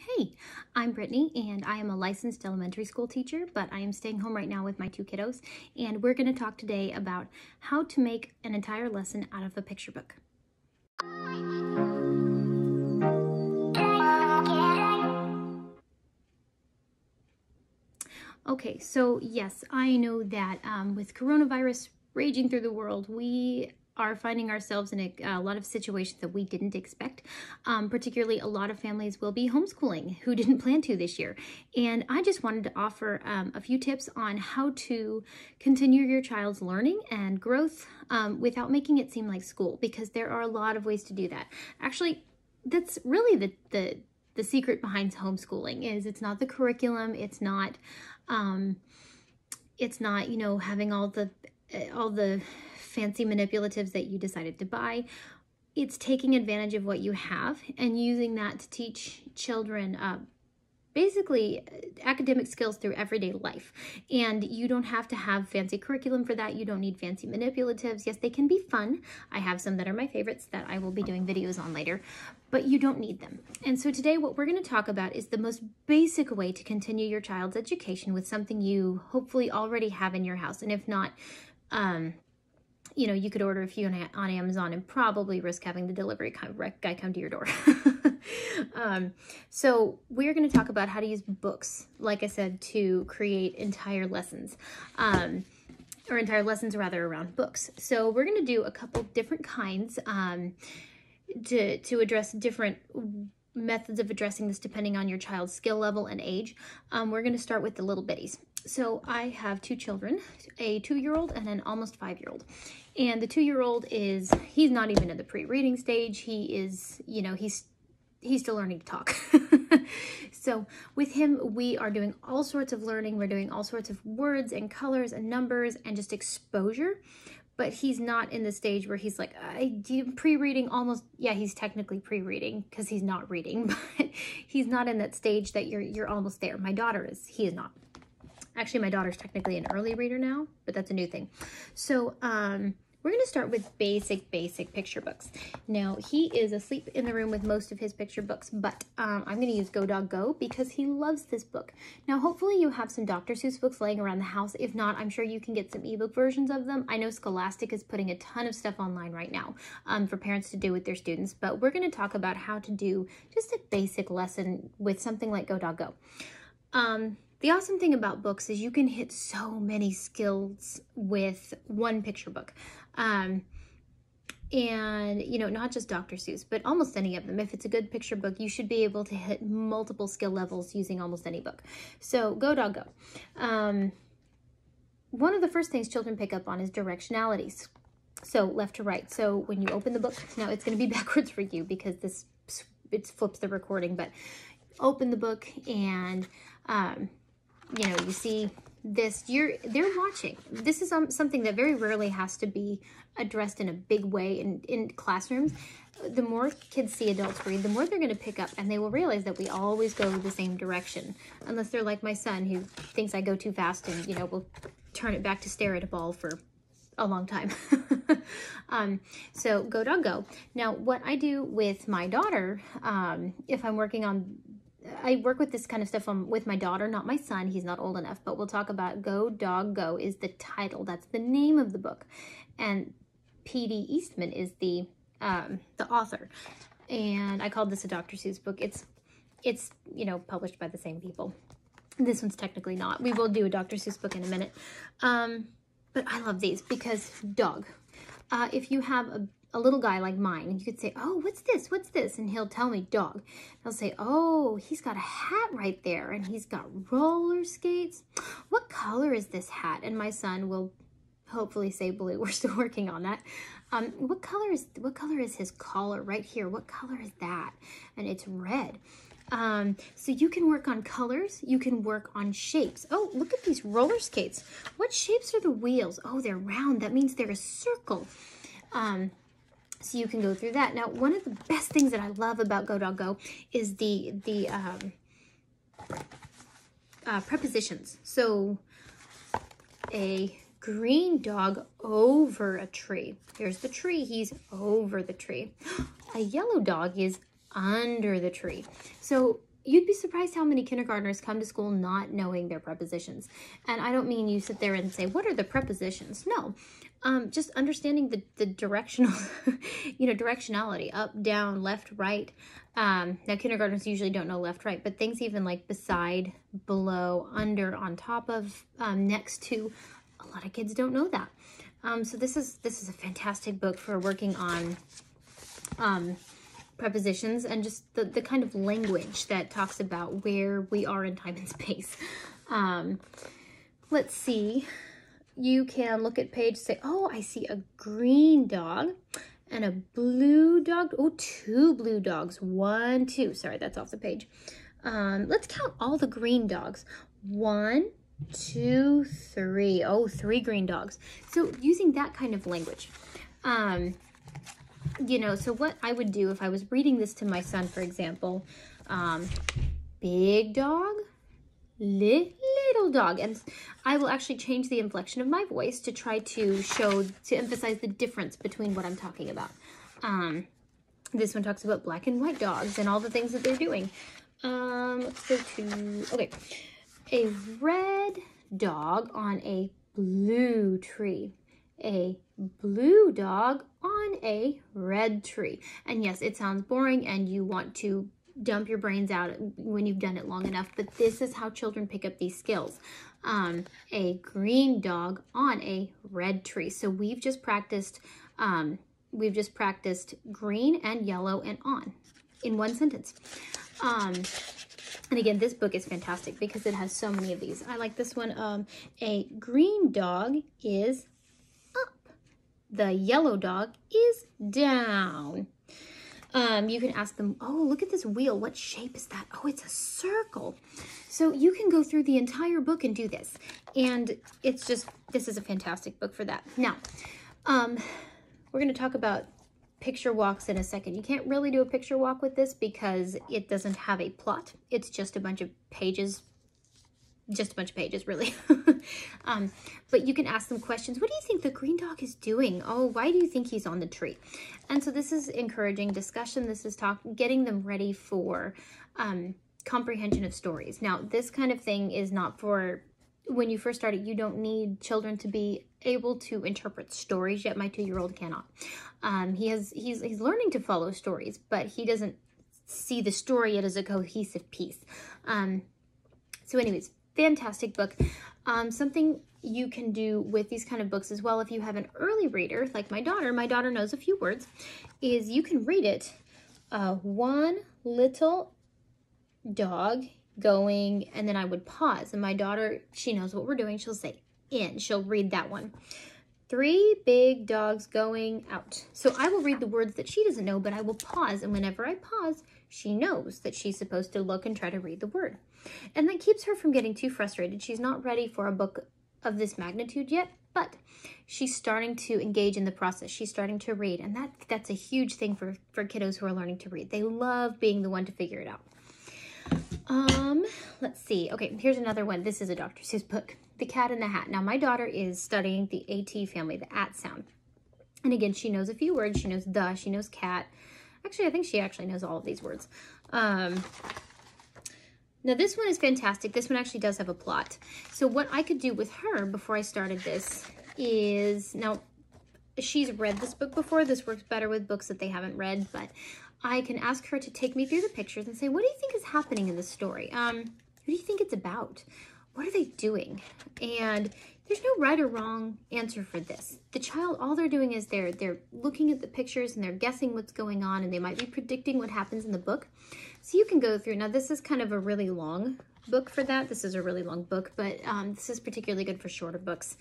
Hey, I'm Brittany and I am a licensed elementary school teacher, but I am staying home right now with my two kiddos, and we're going to talk today about how to make an entire lesson out of a picture book. Okay, so yes, I know that with coronavirus raging through the world, we are finding ourselves in a lot of situations that we didn't expect. Particularly, a lot of families will be homeschooling who didn't plan to this year. And I just wanted to offer a few tips on how to continue your child's learning and growth without making it seem like school, because there are a lot of ways to do that. Actually, that's really the secret behind homeschooling. Is it's not the curriculum, it's not having all the fancy manipulatives that you decided to buy. It's taking advantage of what you have and using that to teach children basically academic skills through everyday life. And you don't have to have fancy curriculum for that. You don't need fancy manipulatives. Yes, they can be fun. I have some that are my favorites that I will be doing videos on later, but you don't need them. And so today what we're going to talk about is the most basic way to continue your child's education with something you hopefully already have in your house. And if not, you could order a few on Amazon and probably risk having the delivery guy come to your door. So we're going to talk about how to use books, like I said, to create entire lessons, or entire lessons rather around books. So we're going to do a couple different kinds to address different methods of addressing this depending on your child's skill level and age. We're going to start with the little bitties. So I have two children, a 2-year-old and an almost 5-year-old. And the 2-year-old he's not even in the pre-reading stage. He is, he's still learning to talk. So with him, we are doing all sorts of learning. We're doing all sorts of words and colors and numbers and just exposure. But he's not in the stage where he's like, I do pre-reading almost. Yeah, he's technically pre-reading because he's not reading, but he's not in that stage that you're almost there. My daughter is, he is not. Actually, my daughter's technically an early reader now, but that's a new thing. So we're going to start with basic picture books. Now, he is asleep in the room with most of his picture books, but I'm going to use Go Dog Go because he loves this book. Now, hopefully you have some Dr. Seuss books laying around the house. If not, I'm sure you can get some ebook versions of them. I know Scholastic is putting a ton of stuff online right now for parents to do with their students, but we're going to talk about how to do just a basic lesson with something like Go Dog Go. The awesome thing about books is you can hit so many skills with one picture book. And, not just Dr. Seuss, but almost any of them. If it's a good picture book, you should be able to hit multiple skill levels using almost any book. So Go Dog Go. One of the first things children pick up on is directionalities. So left to right. So when you open the book, now it's going to be backwards for you because it flips the recording, but open the book and, you see this, they're watching. This is something that very rarely has to be addressed in a big way in classrooms. The more kids see adults read, the more they're going to pick up, and they will realize that we always go the same direction, unless they're like my son who thinks I go too fast and, will turn it back to stare at a ball for a long time. So Go Dog Go. Now, what I do with my daughter, if I'm working on, I work with this kind of stuff with my daughter, not my son. He's not old enough, but we'll talk about Go Dog Go is the title. That's the name of the book. And P.D. Eastman is the author. And I called this a Dr. Seuss book. It's published by the same people. This one's technically not. We will do a Dr. Seuss book in a minute. But I love these because dog. If you have a little guy like mine, you could say, oh, what's this? What's this? And he'll tell me dog. I'll say, oh, he's got a hat right there and he's got roller skates. What color is this hat? And my son will hopefully say blue. We're still working on that. What color is his collar right here? What color is that? And it's red. So you can work on colors, you can work on shapes. Oh, look at these roller skates. What shapes are the wheels? Oh, they're round. That means they're a circle. So you can go through that. Now, one of the best things that I love about Go Dog Go is the prepositions. So a green dog over a tree. Here's the tree. He's over the tree. A yellow dog is under the tree. So you'd be surprised how many kindergartners come to school not knowing their prepositions. And I don't mean you sit there and say, what are the prepositions? No, just understanding the directional, directionality, up, down, left, right. Now kindergartners usually don't know left, right, but things even like beside, below, under, on top of, next to, a lot of kids don't know that. So this is a fantastic book for working on prepositions and just the kind of language that talks about where we are in time and space. Let's see. You can look at page, say, oh, I see a green dog and a blue dog. Oh, 2 blue dogs. 1, 2. Sorry, that's off the page. Let's count all the green dogs. 1, 2, 3. Oh, 3 green dogs. So using that kind of language. So what I would do if I was reading this to my son, for example, big dog, little dog. And I will actually change the inflection of my voice to try to emphasize the difference between what I'm talking about. This one talks about black and white dogs and all the things that they're doing. Let's go to, okay. A red dog on a blue tree. A blue dog on a red tree. And yes, it sounds boring and you want to dump your brains out when you've done it long enough, but this is how children pick up these skills. A green dog on a red tree. So we've just practiced green and yellow and on in one sentence. And again, this book is fantastic because it has so many of these. I like this one. A green dog is up. The yellow dog is down. You can ask them, oh, look at this wheel. What shape is that? Oh, it's a circle. So you can go through the entire book and do this. And it's just, this is a fantastic book for that. Now, we're going to talk about picture walks in a second. You can't really do a picture walk with this because it doesn't have a plot. It's just a bunch of pages. Just a bunch of pages, really. But you can ask them questions. What do you think the green dog is doing? Oh, why do you think he's on the tree? And so this is encouraging discussion. This is getting them ready for comprehension of stories. Now, this kind of thing is not for when you first start it. You don't need children to be able to interpret stories yet. My 2-year-old cannot. He's learning to follow stories, but he doesn't see the story yet as a cohesive piece. So anyways, fantastic book. Something you can do with these kind of books as well, if you have an early reader, like my daughter knows a few words, is you can read it. One little dog going, and then I would pause. And my daughter, she knows what we're doing. She'll say in. She'll read that one. 3 big dogs going out. So I will read the words that she doesn't know, but I will pause. And whenever I pause, she knows that she's supposed to look and try to read the word. And that keeps her from getting too frustrated. She's not ready for a book of this magnitude yet, but she's starting to engage in the process. She's starting to read. And that's a huge thing for kiddos who are learning to read. They love being the one to figure it out. Let's see. Okay, here's another one. This is a Dr. Seuss book, The Cat in the Hat. Now, my daughter is studying the AT family, the at sound. And again, she knows a few words. She knows the, she knows cat. Actually, I think she actually knows all of these words. Now, this one is fantastic. This one actually does have a plot. So what I could do with her before I started this is, now, she's read this book before. This works better with books that they haven't read, but I can ask her to take me through the pictures and say, what do you think is happening in this story? Who do you think it's about? What are they doing? And there's no right or wrong answer for this. The child, all they're doing is they're looking at the pictures and they're guessing what's going on, and they might be predicting what happens in the book. So you can go through. Now, this is kind of a really long book for that. This is a really long book, but this is particularly good for shorter books.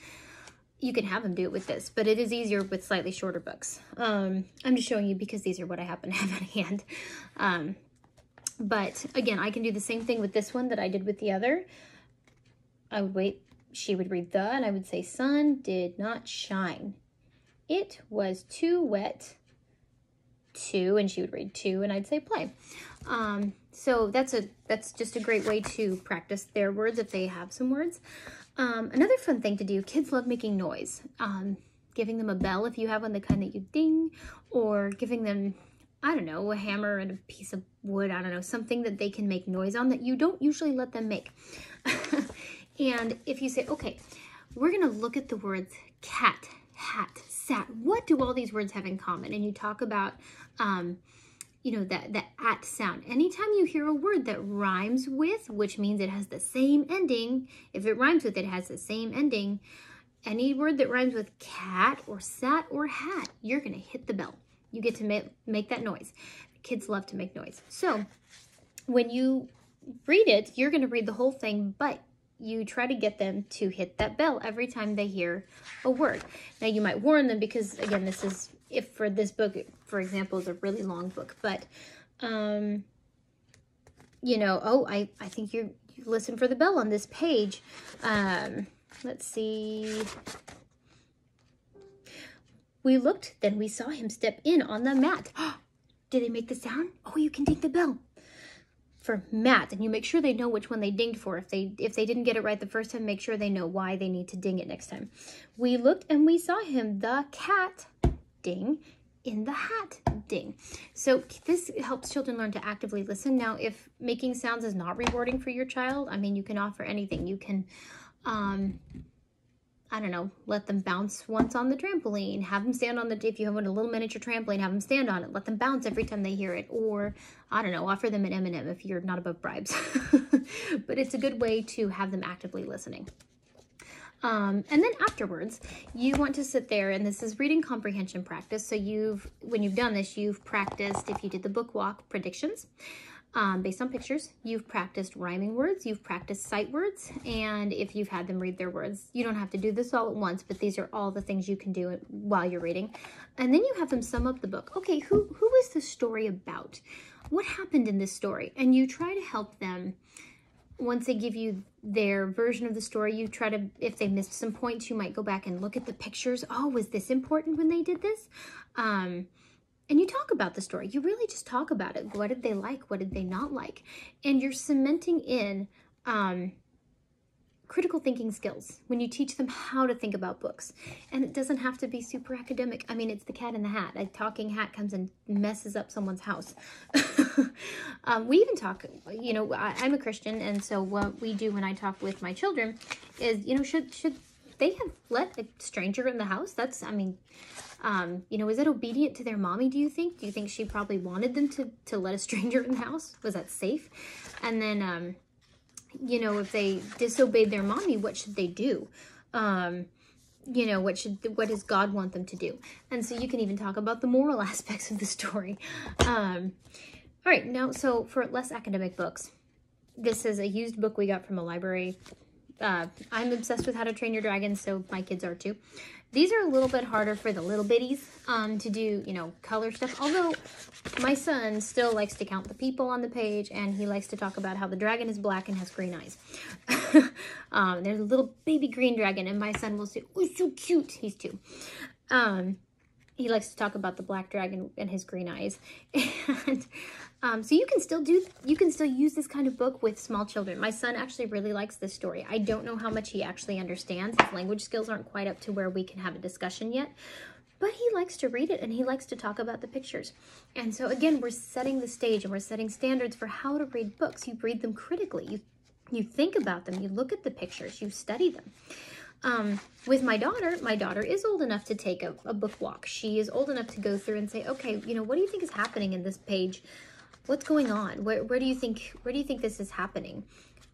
You can have them do it with this, but it is easier with slightly shorter books. I'm just showing you because these are what I happen to have at hand. But again, I can do the same thing with this one that I did with the other. I would wait. She would read the, and I would say, sun did not shine. It was too wet to, and she would read to, and I'd say play. So that's just a great way to practice their words if they have some words. Another fun thing to do, kids love making noise. Giving them a bell if you have one, the kind that you ding, or giving them, I don't know, a hammer and a piece of wood, I don't know, something that they can make noise on that you don't usually let them make. And if you say, okay, we're going to look at the words cat, hat, sat. What do all these words have in common? And you talk about, you know, the at sound. Anytime you hear a word that rhymes with, which means it has the same ending, if it rhymes with it has the same ending, any word that rhymes with cat or sat or hat, you're going to hit the bell. You get to make that noise. Kids love to make noise. So when you read it, you're going to read the whole thing, but you try to get them to hit that bell every time they hear a word. Now you might warn them because, again, this is, if for this book, for example, is a really long book, but, you know, oh, I think you listen for the bell on this page. Let's see. We looked, then we saw him step in on the mat. Did they make the sound? Oh, you can ding the bell. For mat, and you make sure they know which one they dinged for. If they didn't get it right the first time, make sure they know why they need to ding it next time. We looked and we saw him, the cat, ding, in the hat, ding. So this helps children learn to actively listen. Now, if making sounds is not rewarding for your child, I mean, you can offer anything. You can, I don't know, let them bounce once on the trampoline, have them stand on the, if you have a little miniature trampoline, have them stand on it, let them bounce every time they hear it, or, I don't know, offer them an M&M if you're not above bribes. But it's a good way to have them actively listening. And then afterwards, you want to sit there, and this is reading comprehension practice. So when you've done this, you've practiced, if you did the book walk, predictions. Based on pictures. You've practiced rhyming words, you've practiced sight words, and if you've had them read their words, you don't have to do this all at once, but these are all the things you can do while you're reading. And then you have them sum up the book. Okay, who is the story about? What happened in this story? And you try to help them. Once they give you their version of the story, you try to, if they missed some points, you might go back and look at the pictures. Oh, was this important when they did this? And you talk about the story. You really just talk about it. What did they like? What did they not like? And you're cementing in critical thinking skills when you teach them how to think about books. And it doesn't have to be super academic. I mean, it's the cat in the hat. A talking hat comes and messes up someone's house. We even talk, you know, I'm a Christian, and so what we do when I talk with my children is, you know, should they have let a stranger in the house? That's, I mean, you know, is it obedient to their mommy, do you think? Do you think she probably wanted them to let a stranger in the house? Was that safe? And then, you know, if they disobeyed their mommy, what should they do? You know, what does God want them to do? And so you can even talk about the moral aspects of the story. All right, now, so for less academic books, this is a used book we got from a library. I'm obsessed with How to Train Your Dragon, so my kids are too. These are a little bit harder for the little bitties to do, you know, color stuff. Although my son still likes to count the people on the page, and he likes to talk about how the dragon is black and has green eyes. There's a little baby green dragon, and my son will say, "Oh, so cute." He's 2. He likes to talk about the black dragon and his green eyes. And so you can still use this kind of book with small children. My son actually really likes this story. I don't know how much he actually understands. His language skills aren't quite up to where we can have a discussion yet, but he likes to read it and he likes to talk about the pictures. And so again, we're setting the stage and we're setting standards for how to read books. You read them critically. You think about them. You look at the pictures. You study them. With my daughter is old enough to take a book walk. She is old enough to go through and say, okay, you know, what do you think is happening in this page? What's going on? Where do you think this is happening?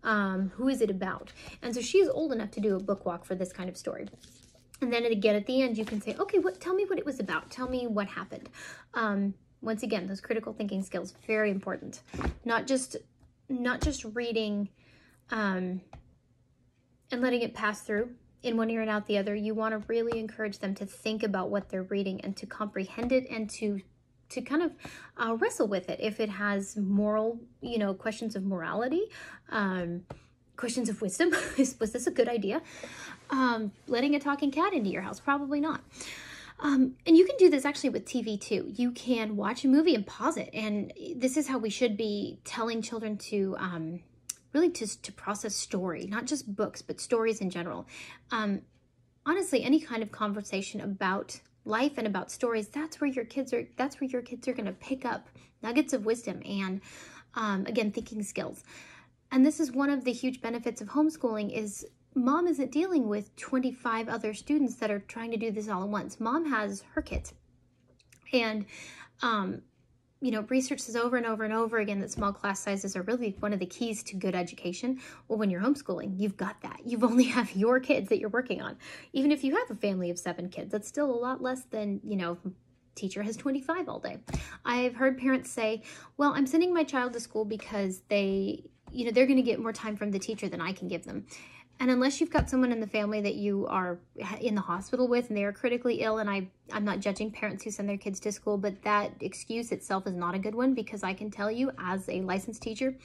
Who is it about? And so she's old enough to do a book walk for this kind of story. And then again, at the end, you can say, okay, tell me what it was about. Tell me what happened. Once again, those critical thinking skills, very important. Not just reading and letting it pass through in one ear and out the other. You want to really encourage them to think about what they're reading and to comprehend it and to kind of wrestle with it. If it has moral, you know, questions of morality, questions of wisdom, was this a good idea? Letting a talking cat into your house, probably not. And you can do this actually with TV too. You can watch a movie and pause it. And this is how we should be telling children to really to process story, not just books, but stories in general. Honestly, any kind of conversation about life and about stories, that's where your kids are going to pick up nuggets of wisdom and, again, thinking skills. And this is one of the huge benefits of homeschooling is mom isn't dealing with 25 other students that are trying to do this all at once. Mom has her kids. And, you know, research says over and over and over again that small class sizes are really one of the keys to good education. Well, when you're homeschooling, you've got that. You've only have your kids that you're working on. Even if you have a family of 7 kids, that's still a lot less than, you know, teacher has 25 all day. I've heard parents say, well, I'm sending my child to school because they're going to get more time from the teacher than I can give them. And unless you've got someone in the family that you are in the hospital with and they are critically ill, and I'm not judging parents who send their kids to school, but that excuse itself is not a good one, because I can tell you as a licensed teacher,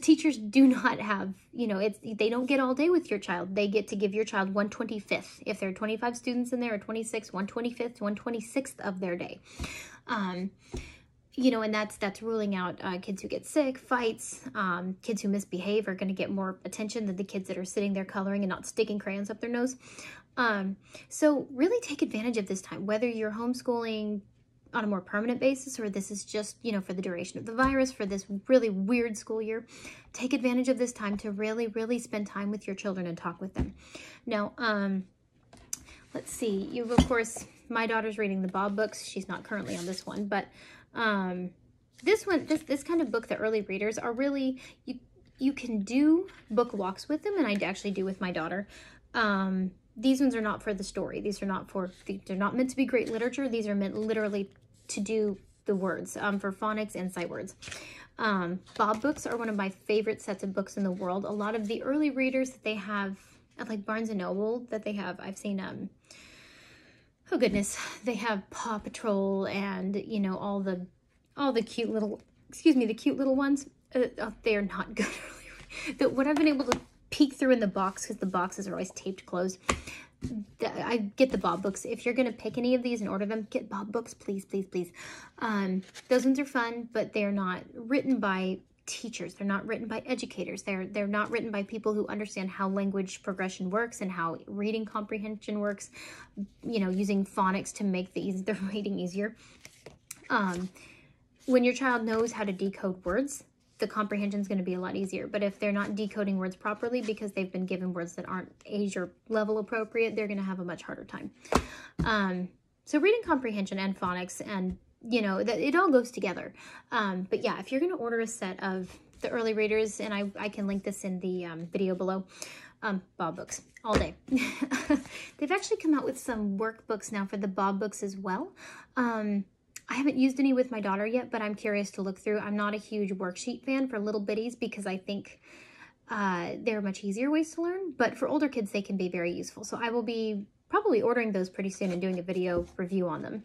teachers do not have, you know, they don't get all day with your child. They get to give your child 1/25. If there are 25 students in there or 26, 1/25, 1/26 of their day. You know, and that's ruling out kids who get sick, fights, kids who misbehave are going to get more attention than the kids that are sitting there coloring and not sticking crayons up their nose. So really take advantage of this time, whether you're homeschooling on a more permanent basis or this is just, you know, for the duration of the virus, for this really weird school year. Take advantage of this time to really, really spend time with your children and talk with them. Now, let's see. You've, of course, my daughter's reading the Bob books. She's not currently on this one, but this kind of book, the early readers are really, you can do book walks with them, and I actually do with my daughter. These ones are not for the story. They're not meant to be great literature. These are meant literally to do the words, for phonics and sight words. Bob books are one of my favorite sets of books in the world. A lot of the early readers that they have at like Barnes & Noble that they have, I've seen, oh goodness, they have Paw Patrol and, you know, all the cute little, the cute little ones. They are not good. What I've been able to peek through in the box, because the boxes are always taped closed, I get the Bob books. If you're going to pick any of these and order them, get Bob books, please, please, please. Those ones are fun, but they're not written by teachers. They're not written by educators. They're not written by people who understand how language progression works and how reading comprehension works, you know, using phonics to make the reading easier. When your child knows how to decode words, the comprehension is going to be a lot easier. But if they're not decoding words properly because they've been given words that aren't age or level appropriate, they're going to have a much harder time. So reading comprehension and phonics, and, you know, it all goes together. But yeah, if you're going to order a set of the early readers, and I can link this in the video below, Bob books all day. They've actually come out with some workbooks now for the Bob books as well. I haven't used any with my daughter yet, but I'm curious to look through. I'm not a huge worksheet fan for little bitties because I think they're much easier ways to learn, but for older kids, they can be very useful. So I will be probably ordering those pretty soon and doing a video review on them.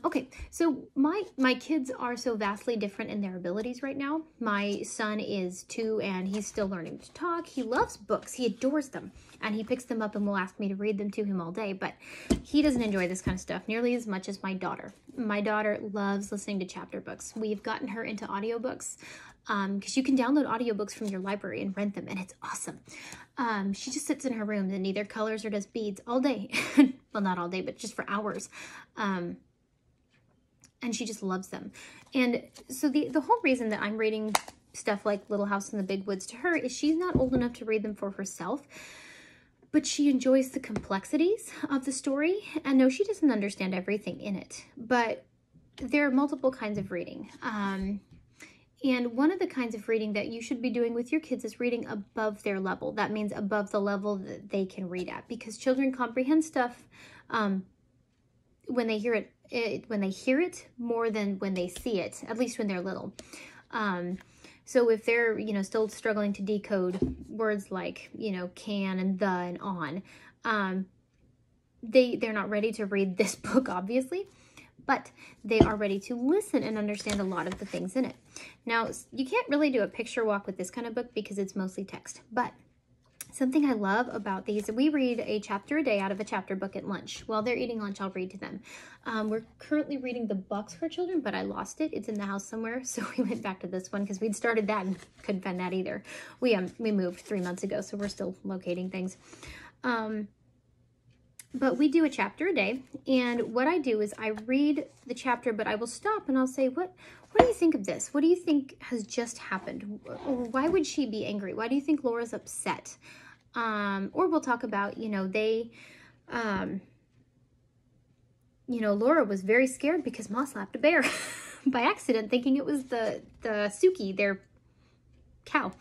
Okay, so my kids are so vastly different in their abilities right now. My son is 2 and he's still learning to talk. He loves books. He adores them, and he picks them up and will ask me to read them to him all day, but he doesn't enjoy this kind of stuff nearly as much as my daughter. My daughter loves listening to chapter books. We've gotten her into audiobooks because you can download audiobooks from your library and rent them, and it's awesome. She just sits in her room and either colors or does beads all day. Well, not all day, but just for hours. And she just loves them. And so the whole reason that I'm reading stuff like Little House in the Big Woods to her is she's not old enough to read them for herself, but she enjoys the complexities of the story. And no, she doesn't understand everything in it, but there are multiple kinds of reading. And one of the kinds of reading that you should be doing with your kids is reading above their level. That means above the level that they can read at, because children comprehend stuff when they hear it more than when they see it, at least when they're little. So if they're, you know, still struggling to decode words like, you know, can and the and on, they're not ready to read this book, obviously, but they are ready to listen and understand a lot of the things in it. Now, you can't really do a picture walk with this kind of book because it's mostly text, but something I love about these, we read a chapter a day out of a chapter book at lunch. While they're eating lunch, I'll read to them. We're currently reading The Box for Children, but I lost it. It's in the house somewhere, so we went back to this one because we'd started that and couldn't find that either. We moved 3 months ago, so we're still locating things. But we do a chapter a day, and what I do is I read the chapter, but I will stop and I'll say, what do you think of this? What do you think has just happened? Or why would she be angry? Why do you think Laura's upset? Or we'll talk about, Laura was very scared because Ma slapped a bear by accident, thinking it was the Suki, their cow.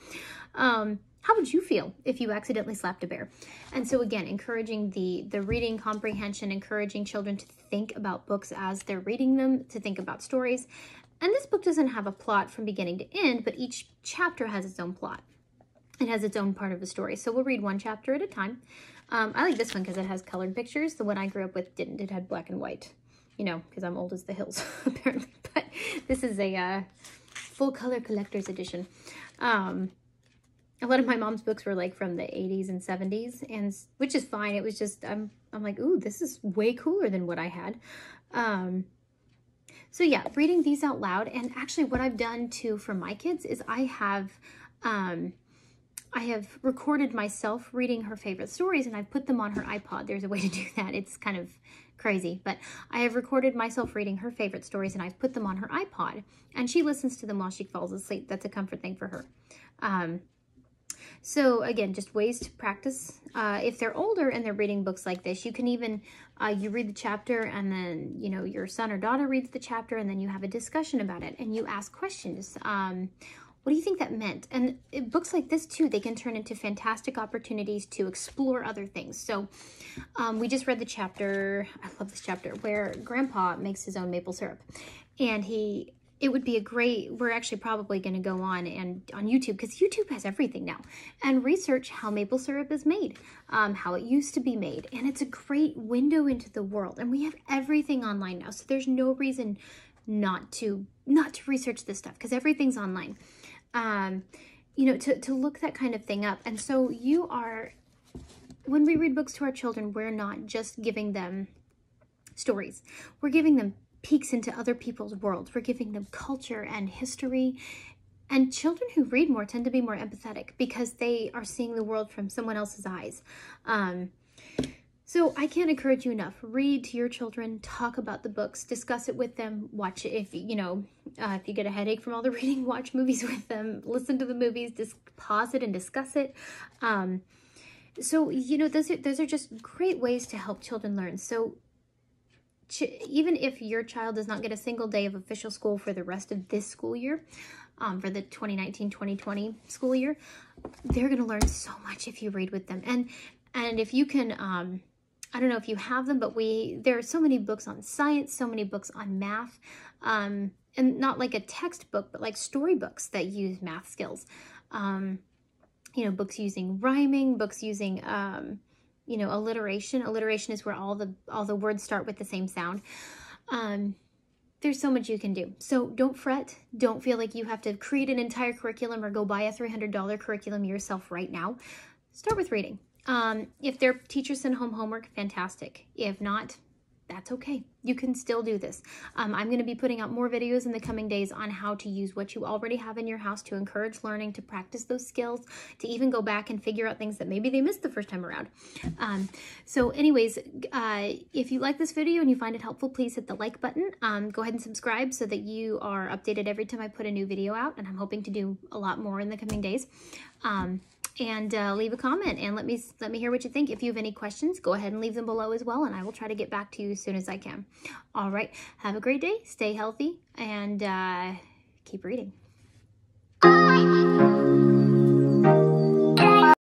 How would you feel if you accidentally slapped a bear? And so again, encouraging the reading comprehension, encouraging children to think about books as they're reading them, to think about stories. And this book doesn't have a plot from beginning to end, but each chapter has its own plot. It has its own part of the story. So we'll read one chapter at a time. I like this one because it has colored pictures. The one I grew up with didn't. It had black and white, because I'm old as the hills, apparently. But this is a full color collector's edition. A lot of my mom's books were like from the 80s and 70s, and which is fine. It was just, I'm like, ooh, this is way cooler than what I had. So yeah, reading these out loud. And actually what I've done too for my kids is I have recorded myself reading her favorite stories, and I've put them on her iPod. There's a way to do that. It's kind of crazy, but I have recorded myself reading her favorite stories, and I've put them on her iPod, and she listens to them while she falls asleep. That's a comfort thing for her. So again, just ways to practice. If they're older and they're reading books like this, you can even, you read the chapter, and then, your son or daughter reads the chapter, and then you have a discussion about it, and you ask questions. What do you think that meant? And books like this too, they can turn into fantastic opportunities to explore other things. So we just read the chapter, I love this chapter, where Grandpa makes his own maple syrup. And it would be we're actually probably going to go on YouTube, because YouTube has everything now, and research how maple syrup is made, how it used to be made. And it's a great window into the world. And we have everything online now. So there's no reason not to research this stuff, because everything's online. To look that kind of thing up. And so when we read books to our children, we're not just giving them stories. We're giving them peeks into other people's worlds. We're giving them culture and history. And children who read more tend to be more empathetic because they are seeing the world from someone else's eyes. So I can't encourage you enough. Read to your children, talk about the books, discuss it with them, watch it. If you get a headache from all the reading, watch movies with them, listen to the movies, just pause it and discuss it. So, those are just great ways to help children learn. So even if your child does not get a single day of official school for the rest of this school year, for the 2019-2020 school year, they're going to learn so much if you read with them. And if you can, I don't know if you have them, but there are so many books on science, so many books on math, and not like a textbook, but like storybooks that use math skills. Books using rhyming, books using, alliteration. Alliteration is where all the words start with the same sound. There's so much you can do. So don't fret. Don't feel like you have to create an entire curriculum or go buy a $300 curriculum yourself right now. Start with reading. If their teachers send home homework, fantastic. If not, that's okay. You can still do this. I'm going to be putting out more videos in the coming days on how to use what you already have in your house to encourage learning, to practice those skills, to even go back and figure out things that maybe they missed the first time around. So anyways, if you like this video and you find it helpful, please hit the like button. Go ahead and subscribe so that you are updated every time I put a new video out, and I'm hoping to do a lot more in the coming days. And leave a comment and let me hear what you think. If you have any questions, go ahead and leave them below as well, and I will try to get back to you as soon as I can. All right, have a great day, stay healthy, and keep reading.